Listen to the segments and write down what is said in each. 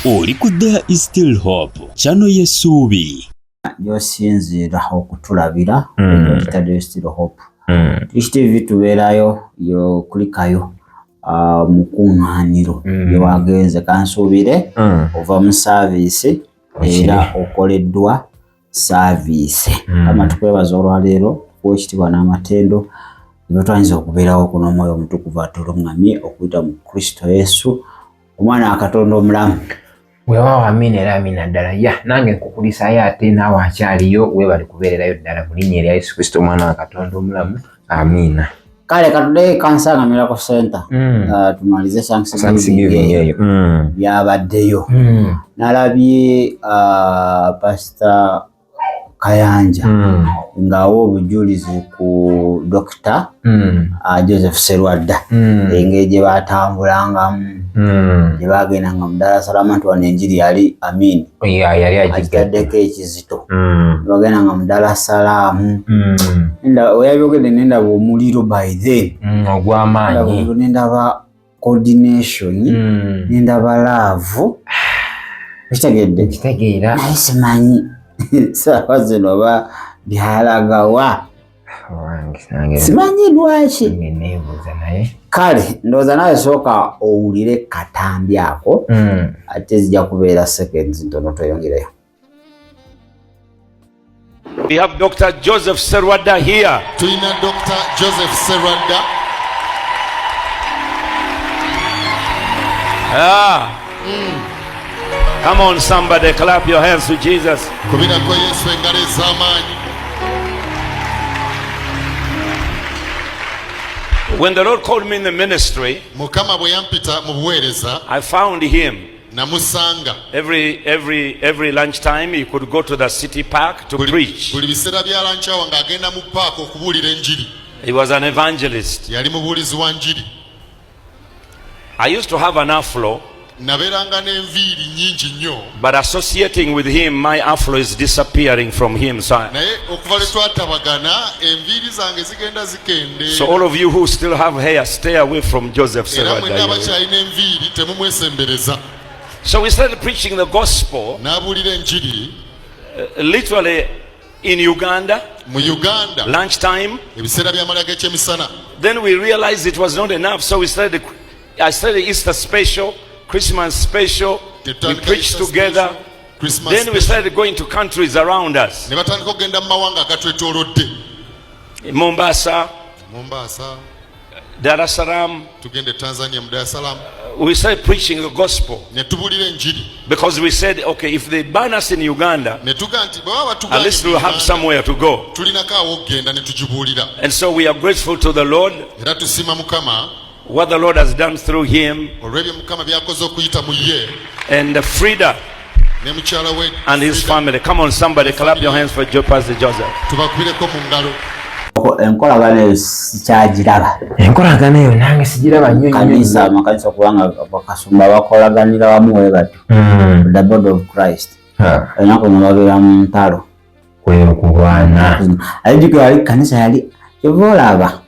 Oli ku There is Still Hope channel y'essuubi yosinzira okutulabira There is Still Hope. TV tubeerayo yo kulikayo mukunganiro yewagenze kansuubire ova mu service era okoleddwa service kama tukwebaza olwaleero kwekitibwa n'amatendo nibotwanyiza okubeerawo kuno omwoyo omutukuvu ate olw'omwami okuyita mu Kristo Yesu omwana akatonda omulamu. Wewa amina era amina ddala ya nange nkukulisayo ate naawe akyaliyo webali kubeererayo ddala mu linnya erya Yesu Kristo omwana wa Katonda omulamu amina. Kale katudde kansanga Miracle Center tumalize Thanksgiving eyo byabaddeyo nalabye Pastor Kayanja ngawo obujulizi ku Dr. Joseph Serwadda engeri batambulangamu gye bagendanga mu Dar es Salaam nti wano enjiri yali amin yali agigaddeko ekizito bagendanga mu Dar es Salaam oyabyogedde nendaba omuliro by then ogw'amaanyi nendaba coordination nendaba love kitegeera naye simanyi saawa zino oba byalagawa simanyi lwaki kale ndowooza nawe sooka owulire katambi ako ate zijja kubeera seconds ntono toyongereyo. We have Dr. Joseph Serwadda here. Tuina Dr. Joseph Serwadda. Come on, somebody, clap your hands to Jesus. Kubira kwa Yesu engalo ez'amaanyi. When the Lord called me in the ministry, Mukama bwe yampita mu buweereza, I found him. Namusanga. Every lunchtime he could go to the city park to preach. Buli biseera bya lunch hour ng'agenda mu park okubuulira enjiri. He was an evangelist. Yali mubuulizi wa njiri. I used to have an afro. Naberanga n'enviiri nnyingi nnyo. But associating with him, my afro is disappearing from him. Naye okuva lwe twatabagana enviiri zange zigenda zikende. So all of you who still have hair, stay away from Joseph Serwadda. Era mwenna abakyalina enviiri temumwesembereza. So we started preaching the gospel. N'abuulira enjiri. Literally in Uganda. Mu Uganda. Lunchtime. Ebiseera by'amala g'ekyemisana. Then we realized it was not enough, so I started Easter special, Christmas special. We preached together. Then we started going to countries around us. Ne batandika okugenda mu mawanga agatwetoolodde. Mombasa, Dar es Salaam. Tugende Tanzania mu Dar es Salaam. We started preaching the gospel. Ne tubuulira enjiri. Because we said, okay, if they ban us in Uganda, ne tuga nti baba at least we'll have somewhere to go. Tulinako awo okugenda ne tugibuulira. And so we are grateful to the Lord. Era tusiima Mukama. What the Lord has done through him. Olw'ebyo Mukama by'akoze okuyita mu ye. And Frida. Ne mukyala we. And his family. Come on, somebody, clap your hands for Pastor Joseph. Tubakubireko mu ngalo. Enkolagano sikyagiraba. Enkolagano eyo nange sigiraba nnyo nnyo. Amakanisa kubanga bakasumba bakolaganira wamu we bati. The body of Christ. Enako mubabeera mu ntalo. Kweru kulwana. Alijiko yali kanisa yali evolaba.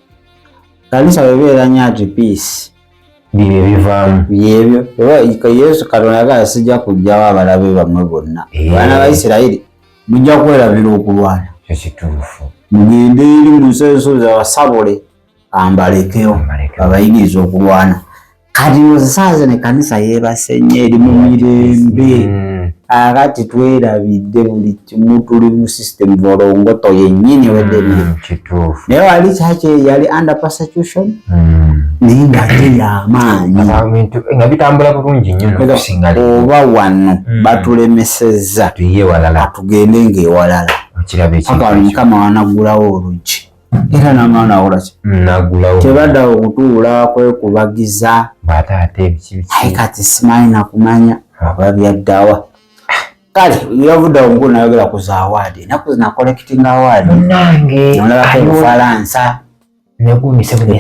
Kanisa bebeera nnyo ati peace. Bibyo bivaamu. Byebyo. Yesu Katonda yagala sijja kujjawo abalabe bamwe bonna. Abaana ba Isirayiri mujja kwerabira okulwana. Kituufu. Mugende eri mu nsozi abasabule ambalekeyo abayigiriza okulwana. Kati nozisaaze ne kanisa yeebase nnyo eri mu mirembe. Akati twerabidde buli kimu tuli mu system bolongoto yennyini wedde kituufu. Naye wali kyaki yali under persecution naye ng'ate y'amaanyi nga bitambula bulungi nnyo n'okusinga oba wano batulemesezza tuye walala tugende ng'ewalala. Mukama wanaggulawo oluggi era n'amwana awulaki tebadda okutuula kwekubagiza aye kati simanyi nakumanya oba byaddawa. Kale yavudde omukulu nayogera ku za awaadi enaku zina collecting awaadi namulabako Bufalansa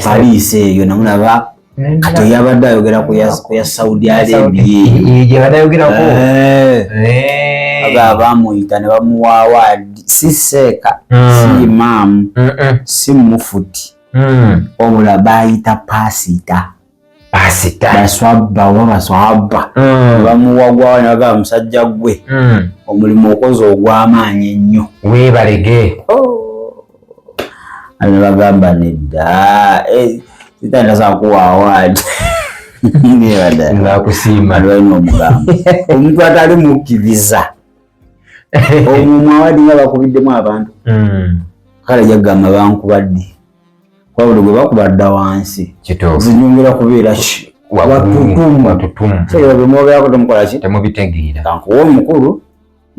Paliisi eyo namulaba kati yabadde ayogera ku ya Saudi Arabia abamuyita ne bamuwa awaadi si seeka si imaamu si mufuti wabula bayita paasita baswabba oba baswabba bamuwagwa naga musajja gwe omulimu okoze ogw'amaanyi ennyo weebalege ane bagamba nedda sitandaza kuwa awadi ngakusiima alina omugamba omuntu atali mukkiriza omumwe awadi nga bakubiddemu abantu kale jagamba bankubadde kwabuli gwe bakubadda wansi zinyumira kubeera ki watutumu so bemwogerako temukolaki temubitegeera kankuwa omukulu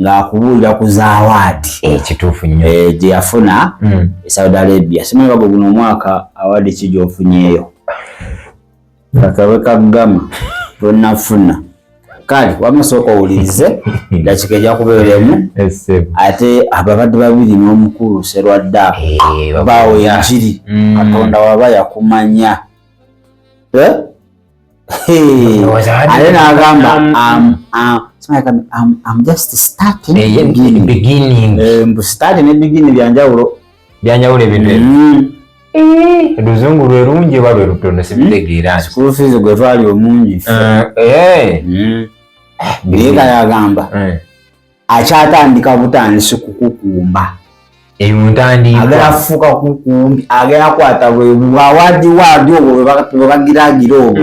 ng'akubuulira ku zaawaadi ekituufu nnyo gye yafuna e Saudi Arabia simanyi bago guno omwaka awaadi ki gy'ofunyeeyo kakawe kagama tonafuna kale wamasooka owulirize dakika ejja kubeeremu ate ababadde babiri n'omukulu Serwadda baawe enjiri Katonda waba yakumanya ate n'agamba I'm just starting beginning starting ne beginning byanjawulo ebintu oluzungu lwerungi oba lwerutonda sibitegeera school fees gwe twali omungi Bireka yagamba akyatandika butandisi kukukumba emuntandika agafuka kukumbi agakwata bwe bwawadi obwo bagiragira obwo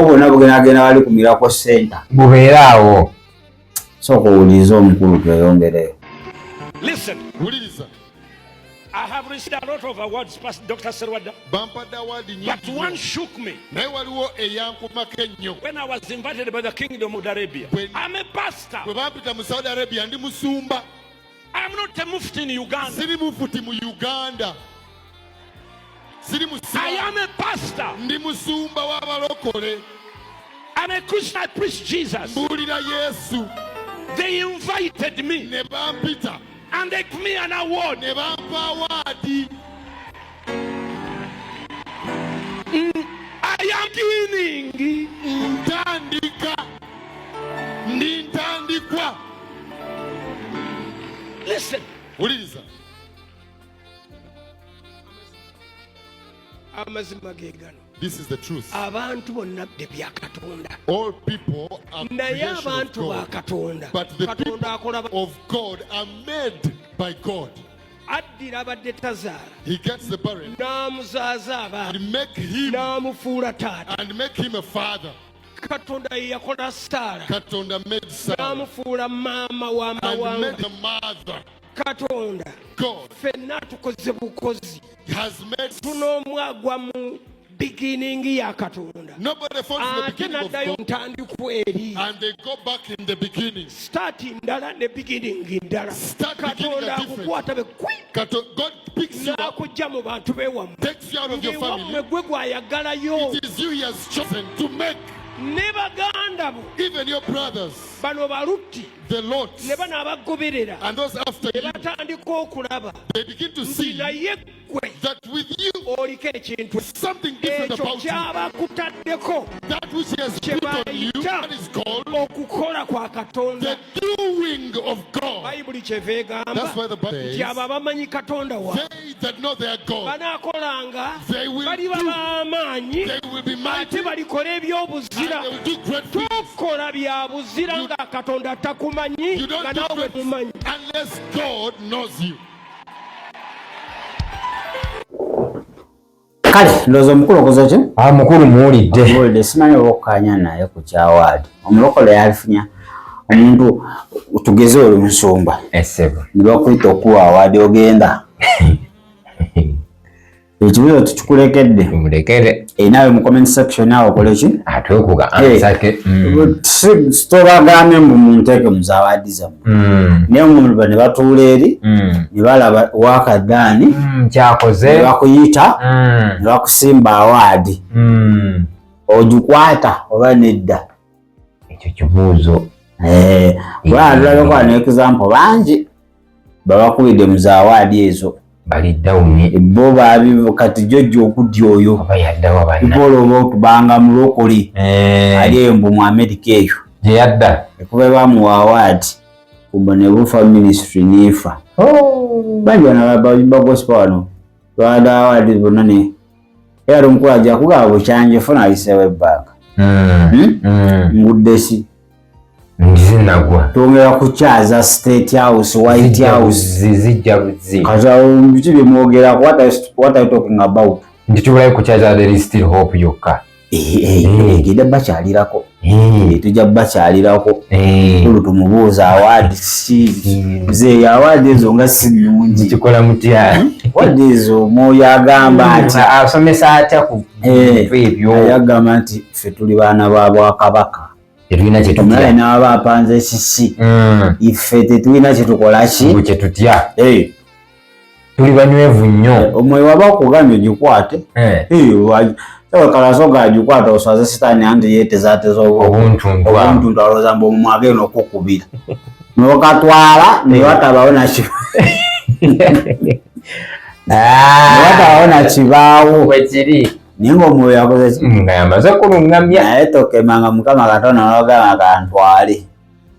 bwona bugenda bali kumira ko center bubeeraawo soko ulizo omukulu tweyongereyo. Listen, I have received a lot of awards past Dr. Serwadda, but one shook me when I was invited by the Kingdom of Arabia. I'm a pastor. I'm not a mufti in Uganda. I am a pastor. I'm a Christian. I preach Jesus. They invited me and they gave me an award. I am beginning. Listen. This is the truth. All people are creation of God, but the people of God are made by God. He gets the barren and make him a father. Katonda made Sarah and made a mother. God has made beginning ya Katonda. Nobody falls in the beginning of God, and they go back in the beginning. Starting ndala ne beginning ndala. Katonda akukwata be God picks you up, takes you out of your family. It is you he has chosen to make. Even your brothers, the Lords, and those after you, they begin to see that with you something different about you. That which he has put on you, that is called the doing of God. That's why the Bible says, they that know their God, they will be mighty, and they will do great things. You don't do great unless God knows you. Kale ndozo mukulu okoze ki? Mukulu muwulidde simanyi obukkanya naye ku kyawaadi omulokole yafinya omuntu tugeze oli musumba ne bakuyita okuwa awaadi ogenda ekibuzo tukikulekedde mulekere nawe mu comment section awo okole ki atwekuga tobagambe mbu munteeke mu zawaadi zammwe naye omulaba ne batuula eri ne balaba wakaddaani kyakoze ne bakuyita ne bakusimba awaadi ogikwata oba nedda ekyo kibuuzo tulabeko ne example bangi babakubidde mu zawaadi ezo baliddaumye bo babivu kati jjojja okudya oyo oba otubanga mulokole ali eyo mbu mu Amerika eyo gye yadda ekuba bamuwa awaadi kuba ne bufa ministry nefa bangi bana bagospa wano bada awaadi bonna ne era omukulu ajja kugaba bukyanje funa ayiseewo ebbanga Ngudesi Nzinagwa tongera kuchaza State House, White House zijja buzi kaza bitu bimwogera what are you talking about? Nditubulayo kuchaza there is still hope yokka genda bakyalirako tujja bakyalirako tulu tumubuuza award ze award ezo nga si nnungi kikola mutya award ezo mwoyo agamba nti asomesa atya ku ebyo yagamba nti ffe tuli baana ba Bwakabaka tetulina kye tutya n'aba apanze ekisi iffe tetulina kye tukola ki kye tutya tuli banywevu nnyo omwoyo waba okugambye ogikwate kalaso gagikwata oswaze sitaani anti yeetezaateza obuntu alowooza mbu omumwa agenda okukubira nokatwala newatabawo nakibaawo wekiri naye ngaomwoyo yakoze nga yamaze kulungamya naye tokemanga Mukama Katonda nogamba kantwale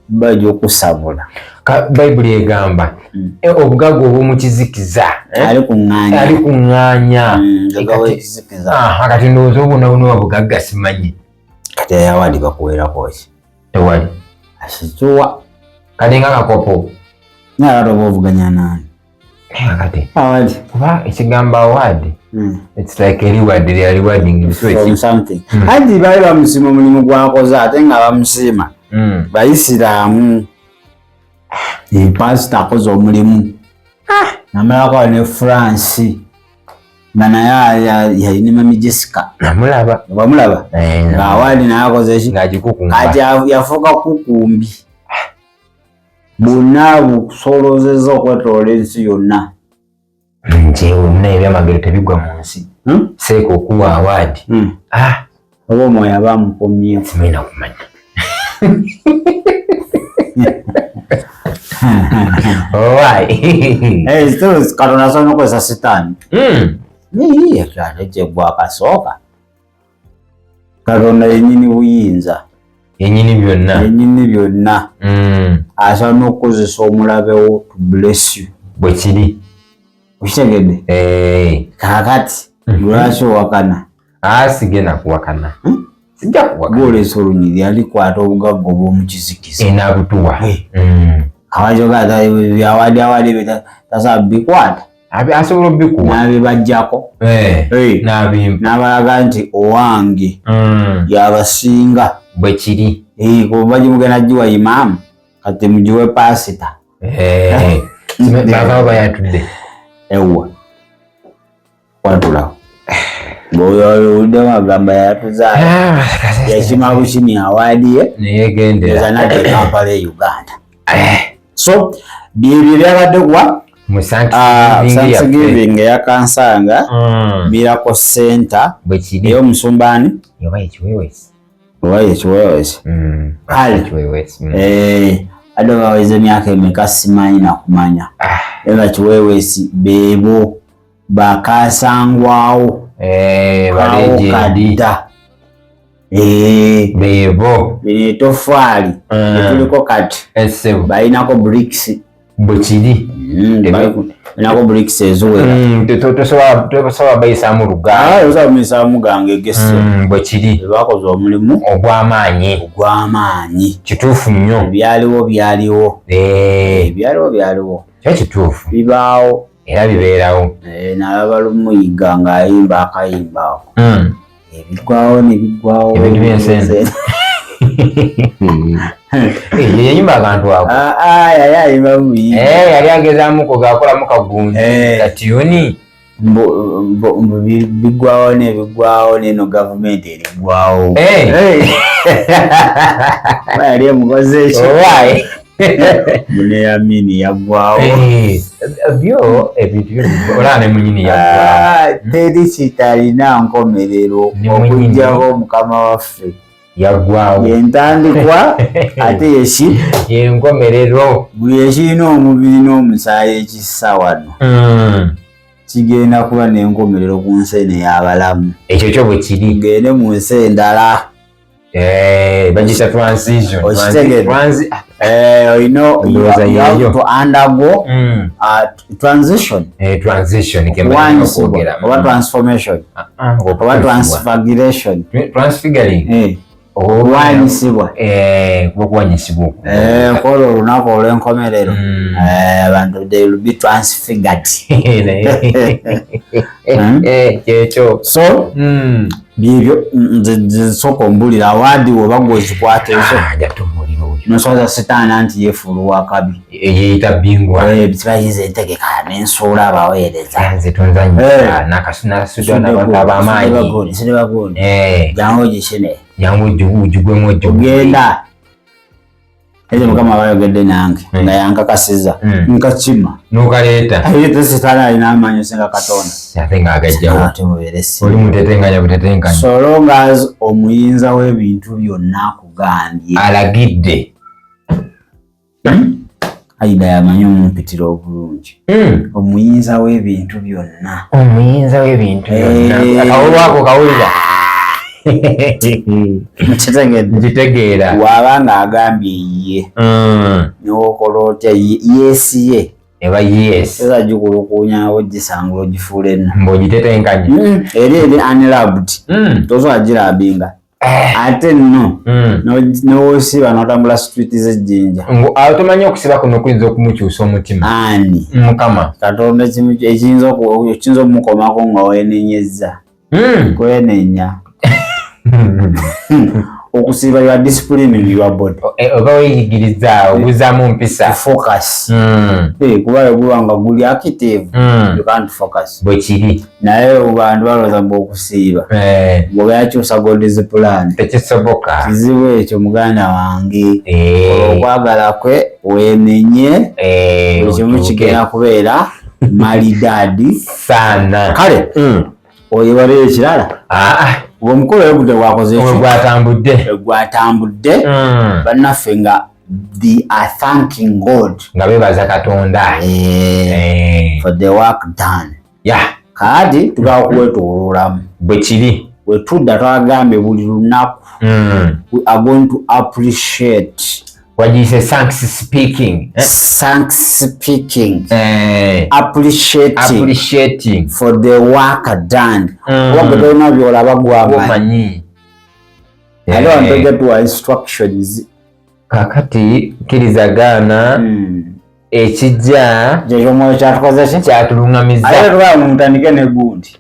bajja okusabula Bayibuli egamba obugagga obw'omukizikiza ali kuŋŋaanya kati ndowooza obunabuno wabugagga simanyi kati yawadi bakuwerako ki tewali akituwa kati nga kakopo naye oba ovuganya nani kati awadi kuba ekigambo awadi it's like a reward they are rewarding from something anti bali bamusima omulimu gwakoze ate nga bamusiima Bayisiraamu pastor akoze omulimu namalako ne France naye yalina Mami Jessica namulaba bamulaba nga awadi naye akoze eki kati yafuuka kukumbi bonna bukusolozeza okwetoola ensi yonna nje wonna ebyamagero tebigwa mu nsi seeka okuwa awadi oba omwoyo aba amukomyewo simulina kumanya Katonda asobola okozesa sitaani ekyo gwakasooka Katonda yennyini buyinza yennyini byonna asobola n'okukozesa omulabewo to bless you bwe kiri okitegedde kakati lwaki owakana sigenda kuwakana sijja kuwakana gwolesa olunyiri alikwata obugagga obw'omukizikiza enabutuwa abajoga byawadi tasaba bikwata asobola obikuwa nabibajjako n'abalaga nti owange yabasinga bwe kiri kuba bagimugenda giwa imaamu kati mugiwe pasita bakaba bayatudde ewa kwatulawo ng'oyowuliddemu agamba yayatuzaayo yakima bukini awadi ye neyegendera nate Kampala e Uganda so byebyo byabadde kuwa Thanksgiving eya Kansanga Miracle Center ey'omusumbaani oba ekiwewesi adde baweze emyaka emeka simanyi nakumanya nga kiwewesi beebo bakasangwawo kadda beebo etofaali etuliko kati balinako bricks bwekiri balinako bricks eziwera tosobola bayisaamu lugaosobola bamuyisamu gange egese bwekiri bakoze omulimu ogw'amaanyi kituufu nnyo byaliwo kyo kituufu bibaawo era bibeerawo nalaba lumuyiga ng'ayimba akayimba ako ebigwawo nebiggwawo ebintu byensenze yayimba akantu ako yayayimba muyi yali agezaamuko gakolamu kagunzi katiyoni biggwawo nebiggwawo neno gavumenti eriggwawo yali emukoze ekyo muneyamini yaggwawo byo ebintu olaba ne munyini yaggwawo teri kitalina nkomerero okugjaho mukama waffe yaggwawo yentandikwa ate yenkomerero buli ekirina omubiri n'omusaayi ekissa wano kigenda kuba n'enkomerero ku nsi eno ey'abalamu ekyo kyo bwe kiri gende mu nsi endala bagisa transition you have to undergo transition oba transformation oba transfiguration transfiguring olwanyisibwa okuwanyisibwa kola olunaku olw'enkomerero abantu they will be transfigured kyekyo so byebyo nze sooka ombulira awaadi woba gwezikwata ezo nosoboza sitaana nti yeefuula wakabi eyeyita bingwa kibayiza entegeka n'ensuula abaweereza nzitonzanyisa nakasudwa n'abantu ab'amaanyi siribagundi jangu ogikine jangu ogigwemu ogenda ezo mukama bayogedde nange nga yankakasiza nkakima nokaleeta ayete sitaana alina amaanyi osinga Katonda ate ng'agajjawo oli mutetenganya butetenganya so long as omuyinza w'ebintu byonna akugambye alagidde Aida yamanyi omumpitira obulungi omuyinza w'ebintu byonna akawulwako kawulira nkitegeera wabanga agambye ye niwokola otya yesi ye eba yes eza gikulukunya ogisangula ogifuula enna mb'ogitetenkanye eri unloved tozagirabinga ate nno n'osiba n'otambula street z'ejjinja awo tomanyi okusiba kuno kuyinza okumukyusa omutima ani mukama Katonda ekiyinza okumukomako nga weenenyezza kwenenya okusiba your discipline your body oba weeyigiriza obuzaamu mpisa focus kuba yogulwanga guli active you can't focus bwe kiri naye abantu balowooza mbu okusiiba bw'oba yakyusa god's plan tekisoboka kizibu ekyo muganda wange okwagala kwe weenenye buli kimu kigenda kubeera malidaadi saana kale oyebaleyo ekirala omukolo egudde gwakoze gwatambudde bannaffe nga they are thanking God nga beebaza Katonda for the work done kaati tugaba kuwetooloolamu bwe kiri we tudda twagambye buli lunaku we are going to appreciate wagiyise thanks speaking appreciating for the work done oba tolina byolaba gwamanyi ate wantegetuwa instructions kakati kirizagaana ekijja kyekyomoyo kyatukozeki kyatulungamiza ate tugaa mutandike negundi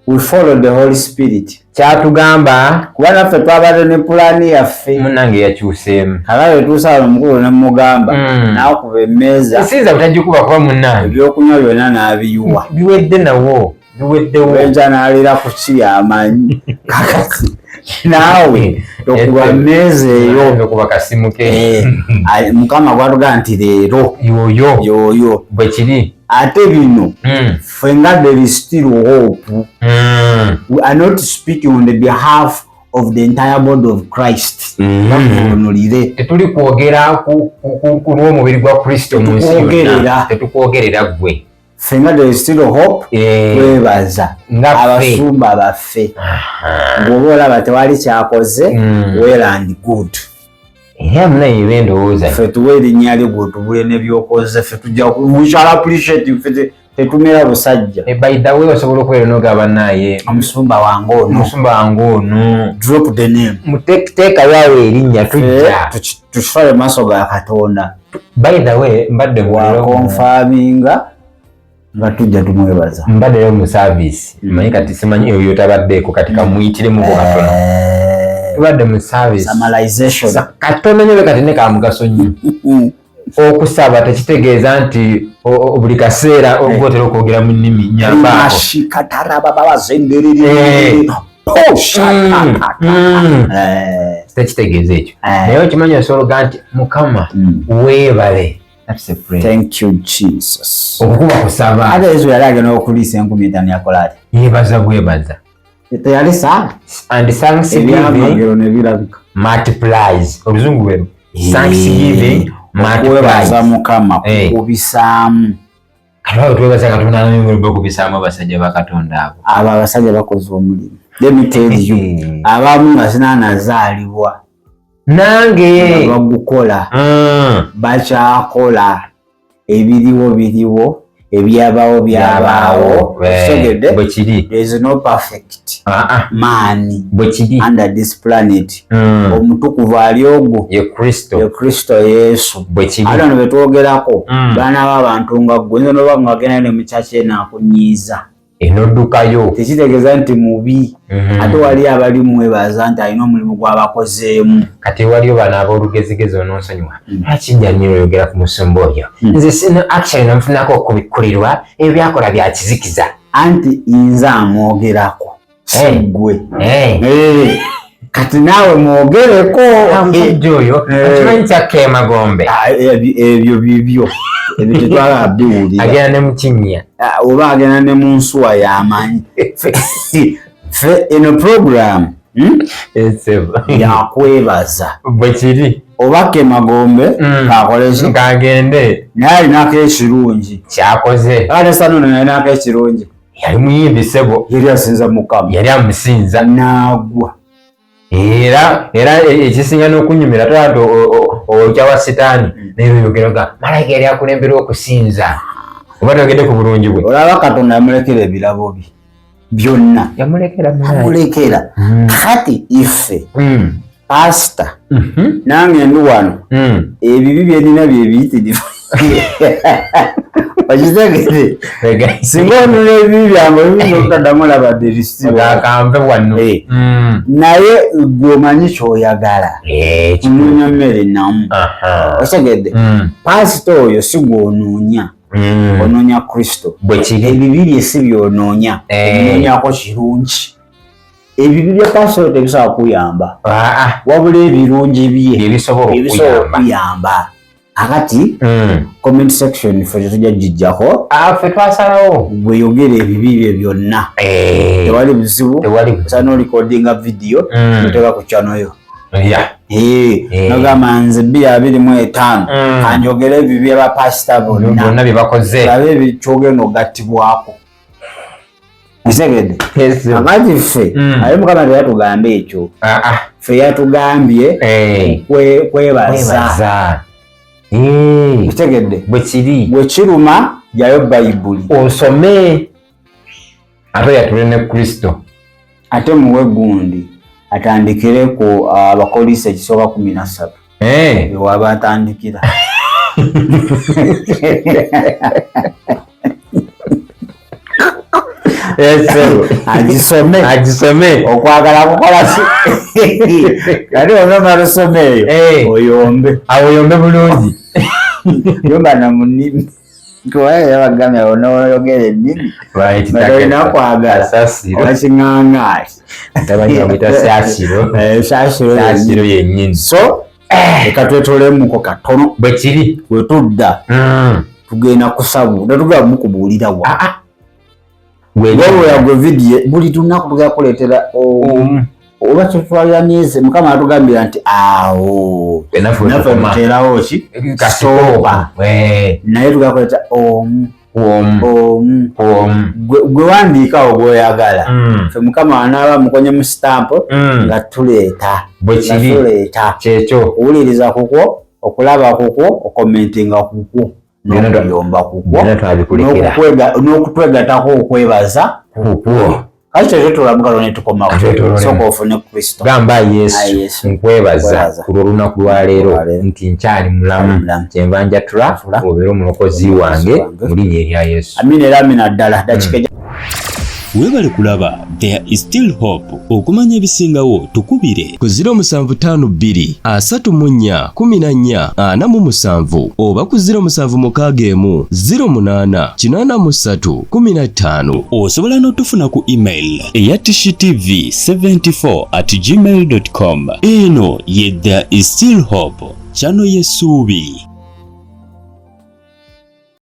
we follow the Holy Spirit kyatugamba kuba naffe twabadde ne pulaani yaffe munange yakyuseemu akabe tuusaala omukulu ne mugamba n'akuba emmeeza esinza butagikuba kuba munnange ebyokunywa byonna n'abiyuwa biwedde nawo biweddewo benja n'alira ku kiri amanyi kakati naawe okuba mmeeza eyo okuba kasimu ke mukama gwatugaa nti leero yooyo bwe kiri ate bino fenga there is still hope we are not speaking on the behalf of the entire body of Christ bakunulire tetuli kwogera ku lw'omubiri gwa Kristo mu nsi yonna tetukwogerera gwe fenga there is still hope twebaza abasumba baffe bw'oba olaba tewali kyakoze well and good era munaye ebendowooza ffe tuwa erinnya lye gwe tubule n'ebyokoze ffe tujja we shall appreciate ffe tetumera busajja by the way osobola okubeera n'ogaba naye omusumba wange ono drop the name muteekayo awo erinnya tujja tusale mu maaso ga Katonda by the way mbadde wakonfaminga nga tujja tumwebaza mbadde leo mu service manyi kati simanyi oyo tabaddeeko kati kamuyitirimuko katono tubadde mu service summarization Katonda nyobe kati ne kamugaso nnyo okusaba tekitegeeza nti buli kaseera ogotera okwogera mu nnimi nyambaako tekitegeeza ekyo naye okimanyi osologa nti mukama weebale. Thank you Jesus. Okukuba kusaba ate ezo yali agenda okuliisa 5,000 yakola ati yeebaza bwebaza teyali saa and thanksgiving multiplies oluzungu bweru thanksgiving multiplies mukama kubisaamu kalawo twebaza Katonda n'emirimu okubisaamu abasajja ba Katonda abo abasajja bakoze omulimu. Let me tell you abamu nga sinanazaalibwa nange bagukola bakyakola ebiriwo ebyabawo byabawo segede bwekiri there is no perfect man bwekiri under this planet omutukuvu ali ogwo ye Kristo Yesu bwekiri ate no betwogerako baana b'abantu nga gwe nzo noba ngagenda ne muchache nakunyiza enoddukayo tekitegeeza nti mubi ate wali abali mwebaza nti alina omulimu gw'abakozeemu kati waliyo bano ab'olugezigezi ononsonyiwa akijja nnyo oyogera ku musumba oyo nze sino actually namufunako okubikkulirwa ebyo byakola bya kizikiza anti nze amwogerako gwe kati naawe mwogereko omusajja oyo akimanyi kyakke Magombe ebyo bibyo ebyo tetwala biwulira agenda ne mukinnya oba agenda ne mu nsuwa y'amanyi fe eno program yakwebaza bwekiri oba ke Magombe kakoleki kagende naye alinako ekirungi kyakoze ate sanono nalinako ekirungi yali muyimbi ssebo yali asinza Mukama yali amusinza naagwa era ekisinga n'okunyumira twati okyawa sitaani neyoyogeraga malayika yali akulembera okusinza oba togende ku bulungi bwe olaba Katonda yamulekera ebirabo bye byonna yamulekera kati ife pasita nange ndi wano ebibi byenina byebiyitirivu okitegere singa onula ebibi byange ebiyinza okutaddamu labadde akampe wano naye gwomanyi kyoyagala kunoonya mmere namu okitegedde pasita oyo si gwonoonya onoonya Kristo ebibi bye si byonoonya onoonyako kirungi ebibi bya pasita tebisobola kuyamba wabula ebirungi bye bisobola okuyamba akati comment section fe tetujja gijjako fe twasalawo gweyogera ebibi bye byonna tewali buzibu osa n'olikodinga video noteeka ku channel yo nogamba nze 225 kanjogera ebibi by'abapasita bonna byebakoze abe ebikyogenda ogattibwako Isegede akati ffe ayo Mukama teyatugamba ekyo ffe yatugambye kwebaza Isegede bwe kiruma jayo Bayibuli osome ate yatule ne Kristo ate muwe gundi atandikire ku Abakolisi ekisooka 13 waba atandikira agisome okwagala kukola kati omema lusome eyo oyombe bulungi yomba na munimi kwaye yabagamya onoyogera ennimi olina kwagala obakiŋŋaŋŋaali sasiro yennyini so leka twetolemuko katono bwekiri wetudda tugenda kusabu tetugenda mukubuulira wa wabula video buli lunaku tugenda kuleetera oba kyetwalira myezi Mukama atugambira nti awo naffe tuteerawo ki kasooba naye tugenda kuleeta omu gwe wandiikawo gweoyagala ffe Mukama anaaba mukonye mu stamp nga tuleeta kyekyo okuwuliriza kukwo okulaba kukwo okomentinga kukwo n'okuyomba kukwo n'okutwegatako okwebaza kukwo kati ekyo tulamuka ne tukomako sooka ofune Kristo gamba Yesu nkwebaza ku lw'olunaku lwa leero nti nkyali mulamu kyenva njatula obeera omulokozi wange mu linnya erya Yesu amina era amina ddala dakika weebale kulaba There is Still Hope. Okumanya ebisingawo tukubire ku 0752 34 14 47 oba ku 0761 08 83 15. Osobola n'otufuna ku email eya tshitv74@gmail.com. Eno ye There is Still Hope, channel y'essuubi.